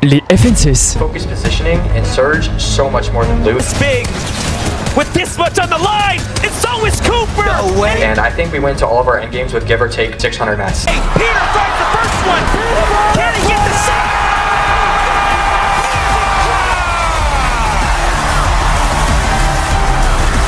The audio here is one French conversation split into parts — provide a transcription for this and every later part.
Les FNCS. Focus positioning and surge so much more than loot. Big with this much on the line, and so is Cooper. No way. And I think we went to all of our end games with give or take 600 mats. Hey, Peter finds the first one. Can he get the second?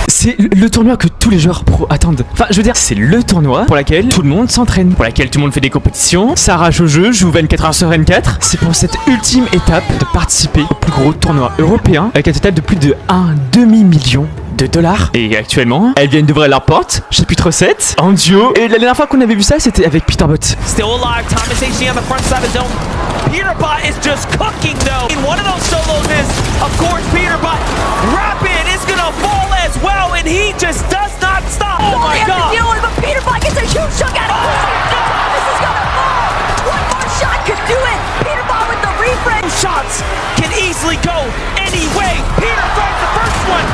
C'est le tournoi que tous les joueurs pro attendent. Enfin, je veux dire, c'est le tournoi pour lequel tout le monde s'entraîne, pour lequel tout le monde fait des compétitions, s'arrache au jeu, joue 24 heures sur 24. C'est pour cette ultime étape de participer au plus gros tournoi européen avec un total de plus de 1 demi-million de dollars. Et actuellement, elles viennent d'ouvrir leur porte, chapitre 7, en duo. Et la dernière fois qu'on avait vu ça, c'était avec Peterbot. Still alive, Thomas HG on the front side of the zone. Peterbot is just cooking though. In one of those solos is, of course, Peterbot. Rapid is gonna fall as well, and he just does not stop. Oh my God! Deal with, but Peterbot gets a huge chunk out of it. Thomas is gonna fall. One more shot could do it. Peterbot with the refresh. Shots can easily go any way. Peter finds the first one.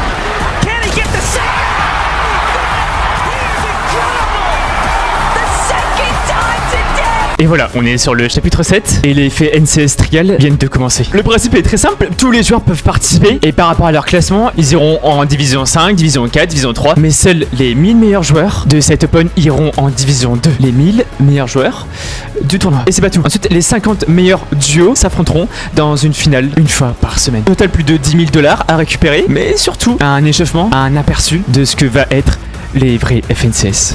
Can he get the second? He is incredible. The second time today. Et voilà, on est sur le chapitre 7 et les faits NCS Trial viennent de commencer. Le principe est très simple, tous les joueurs peuvent participer et par rapport à leur classement, ils iront en division 5, division 4, division 3, mais seuls les 1000 meilleurs joueurs de cet Open iront en division 2. Les 1000 meilleurs joueurs du tournoi. Et c'est pas tout. Ensuite, les 50 meilleurs duos s'affronteront dans une finale une fois par semaine. Au total, plus de 10 000 dollars à récupérer, mais surtout un échauffement, un aperçu de ce que va être les vrais FNCS.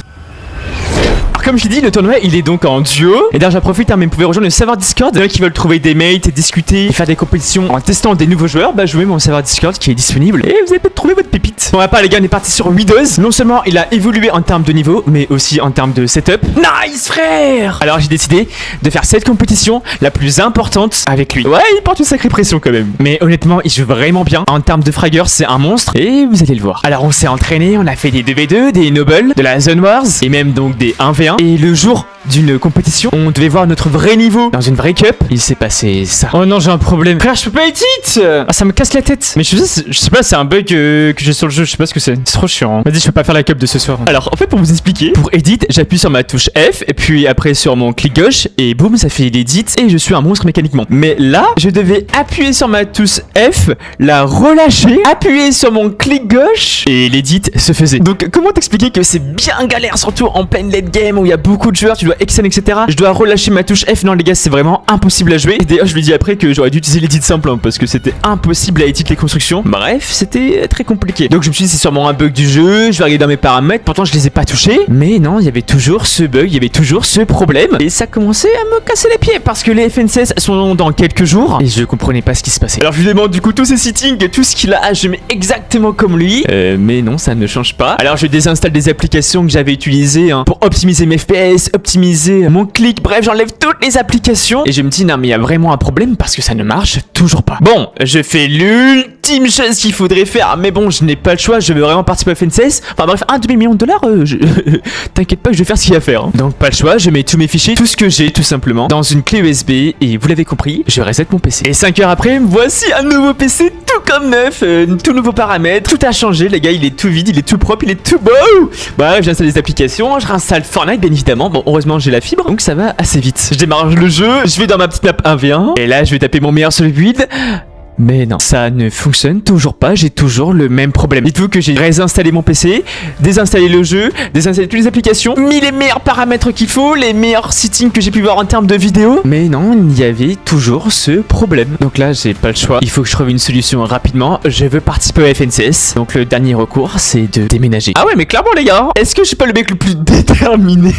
Comme je l'ai dit, le tournoi il est donc en duo. Et d'ailleurs j'en profite, mais vous pouvez rejoindre le serveur Discord. Ceux qui veulent trouver des mates, discuter, faire des compétitions en testant des nouveaux joueurs, bah jouez mon serveur Discord qui est disponible. Et vous allez peut-être trouver votre pépite. Pour ma part les gars, on est parti sur Windows. Non seulement il a évolué en termes de niveau, mais aussi en termes de setup. Nice frère. Alors j'ai décidé de faire cette compétition la plus importante avec lui. Ouais, il porte une sacrée pression quand même. Mais honnêtement, il joue vraiment bien. En termes de frageur, c'est un monstre. Et vous allez le voir. Alors on s'est entraîné, on a fait des 2v2, des Nobles, de la Zone Wars, et même donc des 1v1. Et le jour d'une compétition, on devait voir notre vrai niveau dans une vraie cup. Il s'est passé ça. Oh non, j'ai un problème. Frère, je peux pas edit. Ah, ça me casse la tête. Mais je sais pas, c'est un bug que j'ai sur le jeu. Je sais pas ce que c'est. C'est trop chiant. Vas-y, je peux pas faire la cup de ce soir. Alors, en fait, pour vous expliquer, pour edit, j'appuie sur ma touche F et puis après sur mon clic gauche et boum, ça fait l'edit et je suis un monstre mécaniquement. Mais là, je devais appuyer sur ma touche F, la relâcher, appuyer sur mon clic gauche et l'edit se faisait. Donc, comment t'expliquer que c'est bien galère, surtout en pleine late game où il y a beaucoup de joueurs, tu dois excel, etc. Je dois relâcher ma touche F. Non, les gars, c'est vraiment impossible à jouer. Et d'ailleurs, je lui dis après que j'aurais dû utiliser l'edit simple hein, parce que c'était impossible à edit les constructions. Bref, c'était très compliqué. Donc, je me suis dit, c'est sûrement un bug du jeu. Je vais regarder dans mes paramètres. Pourtant, je les ai pas touchés. Mais non, il y avait toujours ce bug, il y avait toujours ce problème. Et ça commençait à me casser les pieds parce que les FNCS sont dans quelques jours et je comprenais pas ce qui se passait. Alors, je lui demande du coup tous ses settings, tout ce qu'il a. Je mets exactement comme lui. Mais non, ça ne change pas. Alors, je désinstalle des applications que j'avais utilisées hein, pour optimiser mes FPS, optimiser mon clic, bref j'enlève toutes les applications et je me dis non mais il y a vraiment un problème parce que ça ne marche toujours pas. Bon, je fais l'ultime chose qu'il faudrait faire mais bon je n'ai pas le choix, je veux vraiment participer à FNCS. Enfin bref, 1 demi-million de dollars, t'inquiète pas que je vais faire ce qu'il y a à faire hein. Donc pas le choix, je mets tous mes fichiers, tout ce que j'ai tout simplement dans une clé USB et vous l'avez compris, je reset mon PC. Et 5 heures après, voici un nouveau PC tout comme neuf, tout nouveau paramètre, tout a changé les gars, il est tout vide, il est tout propre, il est tout beau. Bref, j'installe les applications, je réinstalle Fortnite bien évidemment, bon heureusement j'ai la fibre donc ça va assez vite. Je démarre le jeu, je vais dans ma petite map 1v1 et là je vais taper mon meilleur sur le build. Mais non, ça ne fonctionne toujours pas, j'ai toujours le même problème. Dites-vous que j'ai réinstallé mon PC, désinstallé le jeu, désinstallé toutes les applications, mis les meilleurs paramètres qu'il faut, les meilleurs settings que j'ai pu voir en termes de vidéo. Mais non, il y avait toujours ce problème. Donc là, j'ai pas le choix, il faut que je trouve une solution rapidement. Je veux participer au FNCS, donc le dernier recours, c'est de déménager. Ah ouais, mais clairement les gars, est-ce que je suis pas le mec le plus déterminé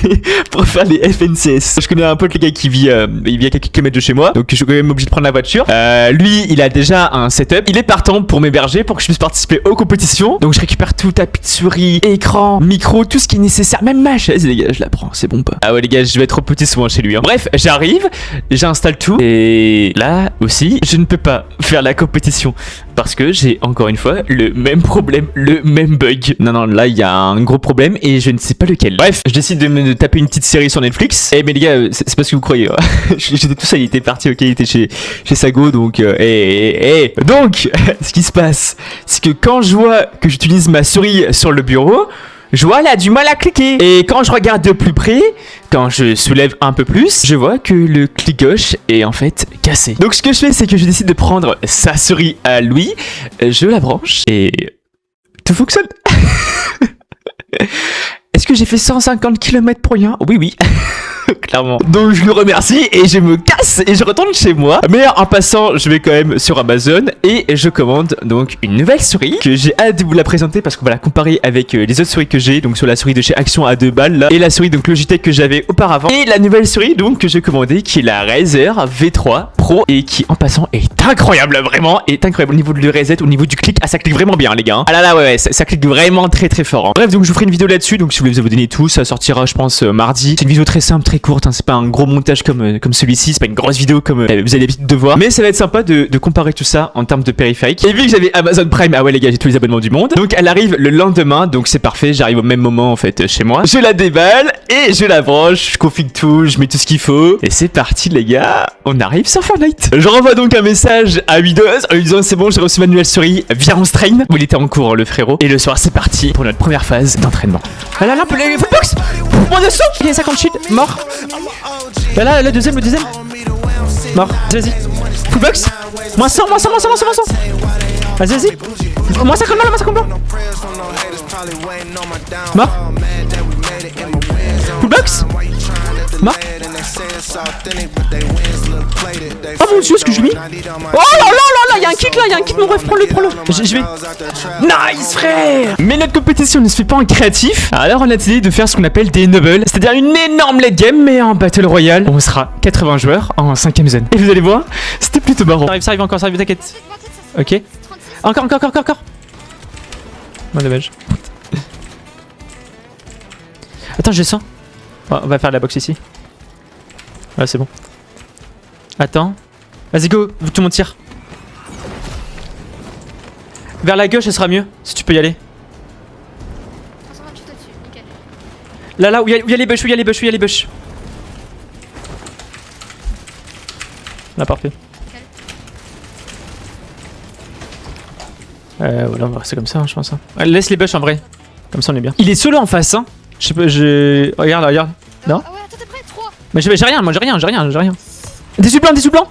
pour faire les FNCS? Je connais un pote les gars qui vit, il vit à quelques kilomètres de chez moi, donc je suis quand même obligé de prendre la voiture. Lui, il a déjà un setup, il est partant pour m'héberger pour que je puisse participer aux compétitions. Donc je récupère tout, tapis de souris, écran, micro, tout ce qui est nécessaire, même ma chaise les gars, je la prends, c'est bon pas. Ah ouais les gars, je vais être au petit souvent chez lui hein. Bref, j'arrive, j'installe tout et là aussi, je ne peux pas faire la compétition parce que j'ai encore une fois le même problème, le même bug. Non, là il y a un gros problème et je ne sais pas lequel. Bref, je décide de me taper une petite série sur Netflix. Mais les gars, c'est pas ce que vous croyez. J'étais tout ça, il était parti, ok, il était chez Sago, donc donc, ce qui se passe, c'est que quand je vois que j'utilise ma souris sur le bureau, je vois, elle a du mal à cliquer. Et quand je regarde de plus près, quand je soulève un peu plus, je vois que le clic gauche est en fait cassé. Donc ce que je fais, c'est que je décide de prendre sa souris à lui, je la branche et tout fonctionne. Est-ce que j'ai fait 150 km pour rien? Oui, oui. Clairement. Donc je le remercie et je me casse et je retourne chez moi. Mais en passant, je vais quand même sur Amazon et je commande donc une nouvelle souris que j'ai hâte de vous la présenter parce qu'on va la comparer avec les autres souris que j'ai. Donc sur la souris de chez Action à 2 balles là, et la souris donc Logitech que j'avais auparavant. Et la nouvelle souris donc que j'ai commandée qui est la Razer V3 Pro et qui en passant est incroyable, vraiment est incroyable au niveau du reset, au niveau du clic. Ah, ça clique vraiment bien les gars. Ah là là ouais, ça clique vraiment très très fort. Bref, donc je vous ferai une vidéo là-dessus. Donc si vous voulez vous abonner et tout, ça sortira je pense mardi. C'est une vidéo très simple, très courte, hein. C'est pas un gros montage comme celui-ci, c'est pas une grosse vidéo comme vous avez l'habitude de voir, mais ça va être sympa de comparer tout ça en termes de périphériques. Et vu que j'avais Amazon Prime, ah ouais les gars, j'ai tous les abonnements du monde, donc elle arrive le lendemain, donc c'est parfait, j'arrive au même moment en fait chez moi, je la déballe et je la branche, je config tout, je mets tout ce qu'il faut et c'est parti les gars, on arrive sur Fortnite. Je renvoie donc un message à Windows en lui disant c'est bon, j'ai reçu ma nouvelle souris, viens on se train, où il était en cours le frérot, et le soir c'est parti pour notre première phase d'entraînement. Ah là là, les footbox, moins de son, il y a 50 shit, mort. Là, le deuxième. Mort, vas-y. Fullbox. Moins 100. Vas-y. Moins 50 balles, Mort. Fullbox. Mort. Oh mon dieu, ce que je lui ai mis. Oh là, y'a un kit mon ref, prends-le. Je vais. Nice frère. Mais notre compétition ne se fait pas en créatif. Alors on a décidé de faire ce qu'on appelle des nobles, c'est-à-dire une énorme late game, mais en battle royale, on sera 80 joueurs en 5ème zone. Et vous allez voir, c'était plutôt marrant. Ça arrive encore, t'inquiète. Ok. Encore. Bon, dommage. Attends, je descends. Oh, on va faire la box ici. Ouais, c'est bon. Attends. Vas-y, go. Tout le monde tire. Vers la gauche, ce sera mieux. Si tu peux y aller. Là, où il y a les bush, Là, parfait. Voilà, on va rester comme ça, je pense. Laisse les bush en vrai. Comme ça, on est bien. Il est solo en face, hein. Je sais pas, Regarde. Non. Ah ouais, attends, t'es prêt? 3. Mais j'ai rien, j'ai rien. Des sous blancs.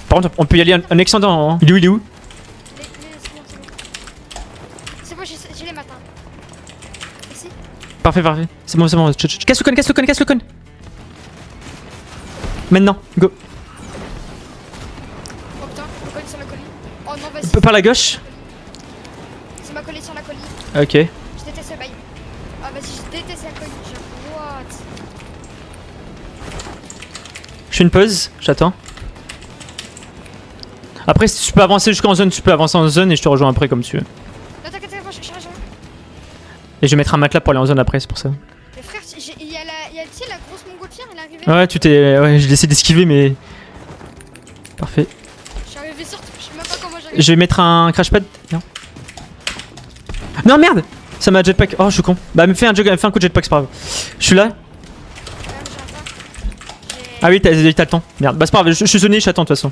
Par contre, on peut y aller en extendant. Hein. Il est où? C'est bon, j'ai les matins. Ici. Parfait. C'est bon. Casse le con. Maintenant, go. Oh putain, le colis sur la colis. Oh non, vas-y. Par la gauche. C'est ma colis sur la colis. Ok. Je déteste ce bail. Ah vas-y, je déteste la colis. Genre, what? Je fais une pause, j'attends. Après, si tu peux avancer jusqu'en zone, tu peux avancer en zone et je te rejoins après comme tu veux. Non, t'inquiète, je rejoins. Et je vais mettre un matelas pour aller en zone après, c'est pour ça. Mais frère, il y a la grosse montgolfière, elle est arrivée. Ouais, ouais, j'ai essayé d'esquiver, mais. Parfait. Je suis arrivé sur, je sais même pas comment j'arrive. Je vais mettre un crashpad. Non, merde! Ça m'a jetpack. Oh, je suis con. Bah, fais un coup de jetpack, c'est pas grave. Je suis là. Ah oui, t'as le temps. Merde, bah c'est pas grave, je suis zoné, j'attends de toute façon.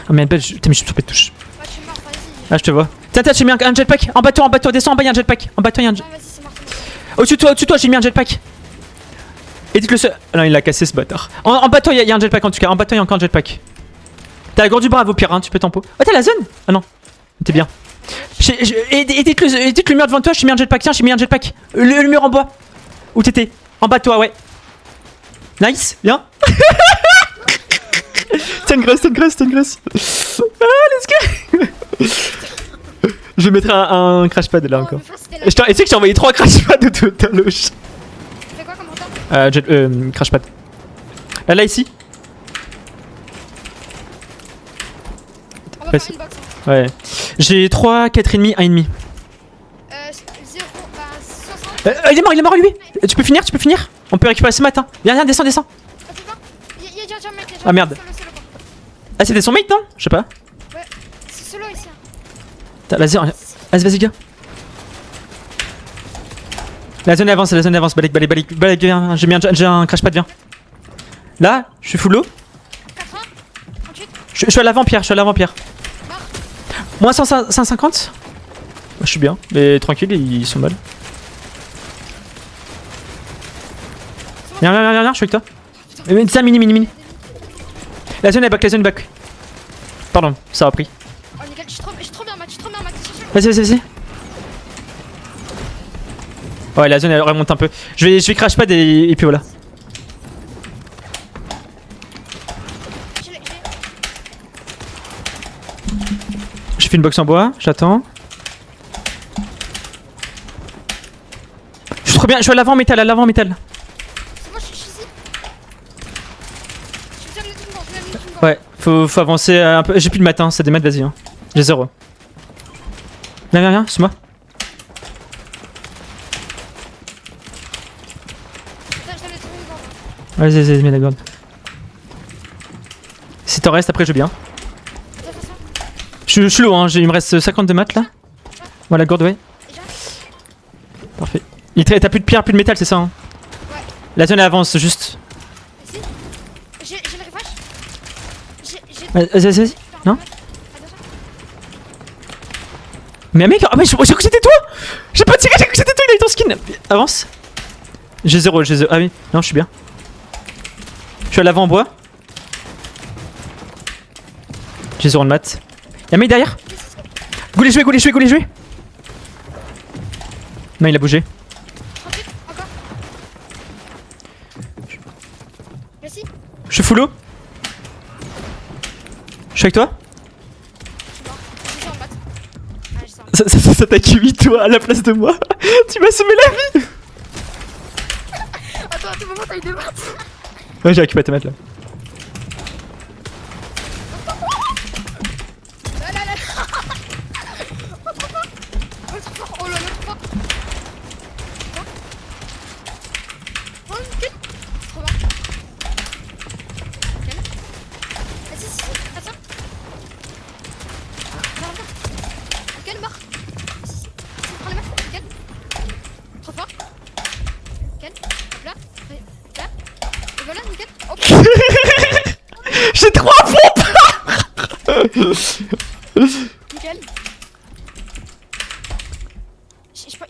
Ah merde, je suis sur les touches. Ouais, je suis mort, vas-y. Ah, je te vois. Tiens, j'ai mis un jetpack. En bas de toi, descends en bas, y'a un jetpack. En bas de toi, y'a un jetpack. Vas-y, c'est mort. Au-dessus de toi, j'ai mis un jetpack. Et dites-le seul. Ah non, il l'a cassé ce bâtard. En bas de toi, y'a un jetpack en tout cas. En bas de toi, y'a encore un jetpack. T'as la grande du bravo, pire, hein, tu peux tempo. Oh, t'as la zone? Ah non, t'es bien. Et dites le mur devant toi, j'ai mis un jetpack. Tiens, j'ai mis un jetpack. Le mur en bois. Où t'étais? En bas de toi, ouais. Nice, bien. T'as une graisse. Ah, let's go. Je vais mettre un crashpad là encore. Et tu sais que j'ai envoyé 3 crashpads de toute ta loge. Tu fais quoi comme retard? Crashpad. Là, ici. On va faire une box. Hein. Ouais. J'ai 3, 4,5, 1,5. 0, bah 60. Il est mort lui. Tu peux finir? On peut récupérer ce matin. Viens, descends. Ah, c'est pas. Il y a déjà un mec. Ah merde. Solo, Ah, c'était son mate, non? Je sais pas. ouais, c'est solo ici. Hein. Vas-y, gars. La zone avance. Balek, viens. J'ai un crashpad, viens. Là, je suis full low. 80, 38. Je suis à l'avant-pierre. Mort. Moins 150. Je suis bien, mais tranquille, ils sont mal. Viens, je suis avec toi. Mais ça, mini. La zone est back, Pardon, ça a pris. Oh, nickel, je suis trop bien, Max, Vas-y. Ouais, la zone elle remonte un peu. Je vais crash pad et puis voilà. J'ai fait une box en bois, j'attends. Je suis trop bien, je suis à l'avant métal, C'est moi, je suis ici. Je suis bien le truc. Ouais, faut avancer un peu. J'ai plus de matin, c'est des maths, vas-y. Hein. J'ai 0. Viens, c'est moi. Vas-y, mets la garde. Si t'en restes, après je veux bien. Je suis low, hein. Il me reste 52 maths là. Voilà, gourde, ouais. Parfait. T'as plus de pierre, plus de métal, c'est ça hein. Ouais. La zone elle avance juste. J'ai le refresh. Vas-y. Non. Mais mec, j'ai cru que c'était toi. J'ai pas tiré, j'ai cru que c'était toi, il a eu ton skin. Avance. J'ai 0. Ah oui, non, je suis bien. Je suis à l'avant en bois. J'ai 0 de maths. Y'a un mec derrière. Go les jouer. Non, il a bougé. Encore. Merci. Je suis full low. Je suis avec toi. J'ai 100 en maths. Ça t'a QI toi à la place de moi. Tu m'as semé la vie. Attends, à tout moment, t'as eu des maths. Ouais, j'ai récupéré tes maths là. Oh là là, trop fort. Oh, nickel. Trop bien. Nickel. Vas-y, si, attends. Viens. Nickel, mort. Si, prends les maths, nickel. Trop fort. Nickel. Hop là. Là. Et voilà, nickel. Hop. J'ai 3 pompes. Nickel.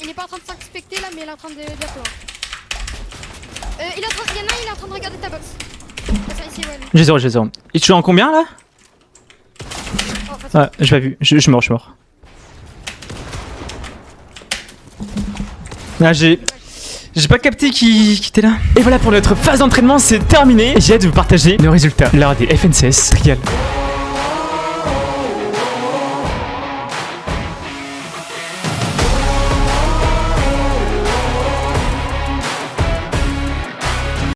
Il est pas en train de s'inspecter là, mais il est en train de d'appeler. Il y en a un, il est en train de regarder ta box. Attends, ici, ouais. J'ai 0. Et tu es en combien là? Oh, en fait, Ouais, j'ai pas vu. Je suis mort. Ah, j'ai pas capté qui était là. Et voilà pour notre phase d'entraînement, c'est terminé. J'ai hâte de vous partager nos résultats lors des FNCS Trial.